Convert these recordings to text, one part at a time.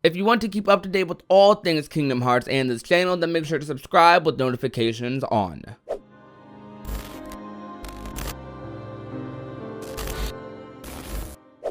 If you want to keep up to date with all things Kingdom Hearts and this channel, then make sure to subscribe with notifications on.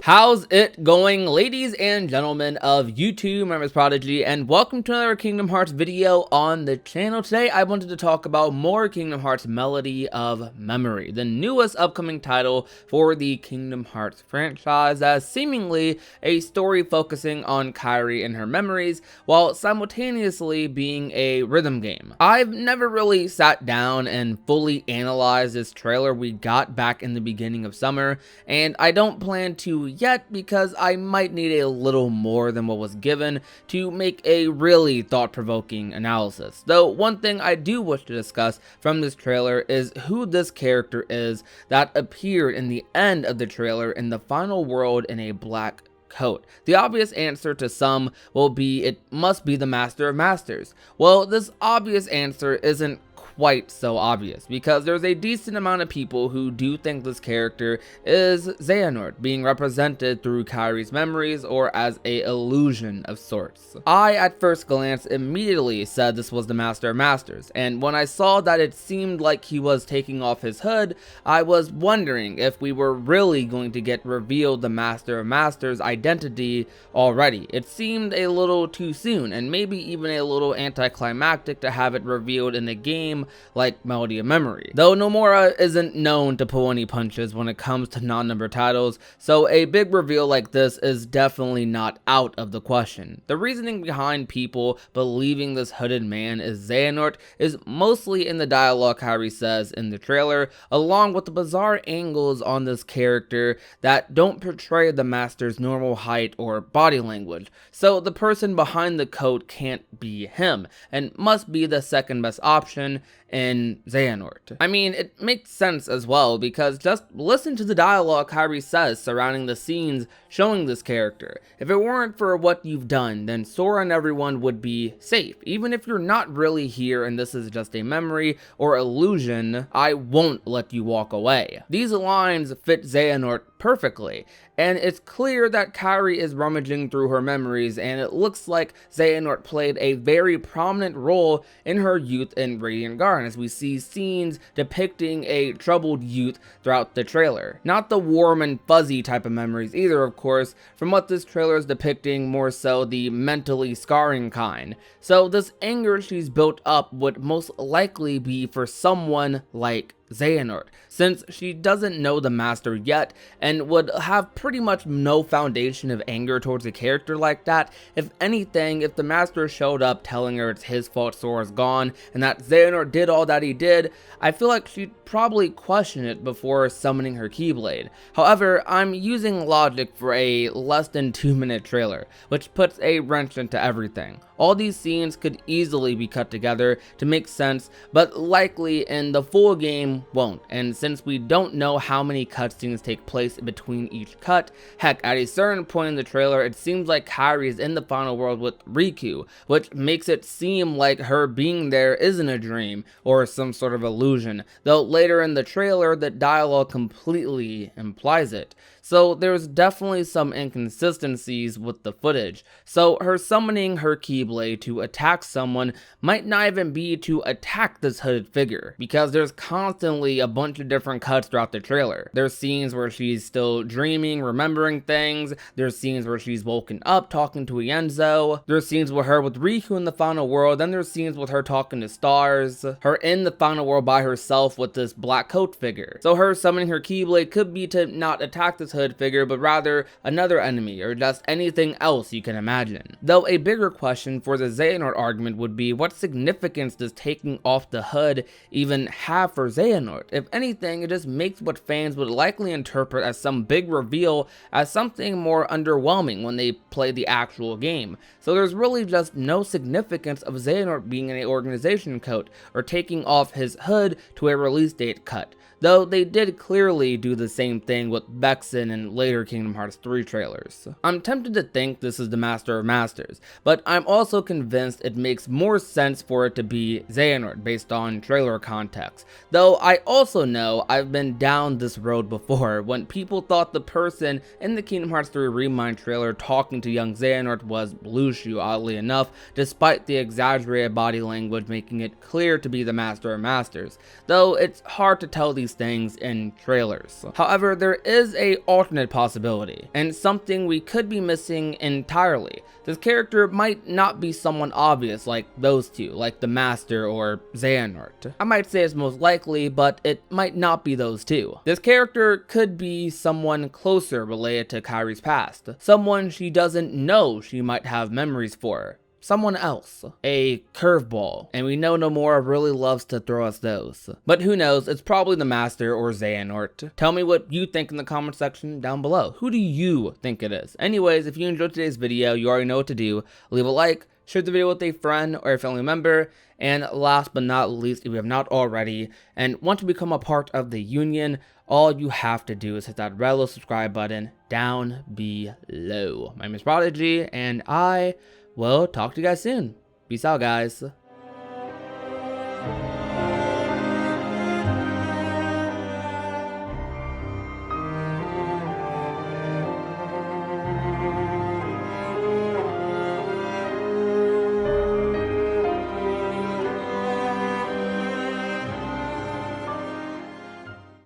How's it going, ladies and gentlemen of YouTube? My name is Prodigy, and welcome to another Kingdom Hearts video on the channel. Today, I wanted to talk about more Kingdom Hearts Melody of Memory, the newest upcoming title for the Kingdom Hearts franchise, as seemingly a story focusing on Kairi and her memories, while simultaneously being a rhythm game. I've never really sat down and fully analyzed this trailer we got back in the beginning of summer, and I don't plan to yet because I might need a little more than what was given to make a really thought-provoking analysis. Though one thing I do wish to discuss from this trailer is who this character is that appeared in the end of the trailer in the final world in a black coat. The obvious answer to some will be it must be the Master of Masters. Well, this obvious answer isn't quite so obvious, because there's a decent amount of people who do think this character is Xehanort, being represented through Kairi's memories or as a illusion of sorts. I, at first glance, immediately said this was the Master of Masters, and when I saw that it seemed like he was taking off his hood, I was wondering if we were really going to get revealed the Master of Masters' identity already. It seemed a little too soon, and maybe even a little anticlimactic to have it revealed in a game like Melody of Memory. Though Nomura isn't known to pull any punches when it comes to non-numbered titles, so a big reveal like this is definitely not out of the question. The reasoning behind people believing this hooded man is Xehanort is mostly in the dialogue Kairi says in the trailer, along with the bizarre angles on this character that don't portray the Master's normal height or body language. So the person behind the coat can't be him, and must be the second best option in Xehanort. I mean, it makes sense as well, because just listen to the dialogue Kairi says surrounding the scenes showing this character. If it weren't for what you've done, then Sora and everyone would be safe. Even if you're not really here and this is just a memory or illusion, I won't let you walk away. These lines fit Xehanort perfectly, and it's clear that Kairi is rummaging through her memories, and it looks like Xehanort played a very prominent role in her youth in Radiant Garden, as we see scenes depicting a troubled youth throughout the trailer. Not the warm and fuzzy type of memories either, of course, from what this trailer is depicting, more so the mentally scarring kind. So this anger she's built up would most likely be for someone like Xehanort, since she doesn't know the Master yet and would have pretty much no foundation of anger towards a character like that. If anything, if the Master showed up telling her it's his fault Sora's gone and that Xehanort did all that he did, I feel like she'd probably question it before summoning her Keyblade. However, I'm using logic for a less than 2-minute trailer, which puts a wrench into everything. All these scenes could easily be cut together to make sense, but likely in the full game won't, and since we don't know how many cutscenes take place between each cut, heck, at a certain point in the trailer it seems like Kairi is in the final world with Riku, which makes it seem like her being there isn't a dream or some sort of illusion, though later in the trailer the dialogue completely implies it. So there's definitely some inconsistencies with the footage. So her summoning her Keyblade to attack someone might not even be to attack this hooded figure, because there's constantly a bunch of different cuts throughout the trailer. There's scenes where she's still dreaming, remembering things. There's scenes where she's woken up talking to Ienzo. There's scenes with her with Riku in the final world. Then there's scenes with her talking to stars. Her in the final world by herself with this black coat figure. So her summoning her Keyblade could be to not attack this hood figure, but rather another enemy or just anything else you can imagine. Though a bigger question for the Xehanort argument would be, what significance does taking off the hood even have for Xehanort? If anything, it just makes what fans would likely interpret as some big reveal as something more underwhelming when they play the actual game. So there's really just no significance of Xehanort being in an organization coat or taking off his hood to a release date cut. though they did clearly do the same thing with Vexen and later Kingdom Hearts 3 trailers. I'm tempted to think this is the Master of Masters, but I'm also convinced it makes more sense for it to be Xehanort based on trailer context, though I also know I've been down this road before when people thought the person in the Kingdom Hearts 3 Remind trailer talking to young Xehanort was Blueshu, oddly enough, despite the exaggerated body language making it clear to be the Master of Masters, though it's hard to tell these things in trailers. However, there is a alternate possibility, and something we could be missing entirely. This character might not be someone obvious like those two, like the Master or Xehanort. I might say it's most likely, but it might not be those two. This character could be someone closer related to Kairi's past, someone she doesn't know she might have memories for. Someone else. A curveball, and we know Nomura really loves to throw us those. But who knows, it's probably the Master or Xehanort. Tell me what you think in the comment section down below. Who do you think it is? Anyways, if you enjoyed today's video, you already know what to do. Leave a like, share the video with a friend or a family member, and last but not least, if you have not already and want to become a part of the union, all you have to do is hit that red little subscribe button down below. My name is Prodigy, and I will talk to you guys soon. Peace out, guys.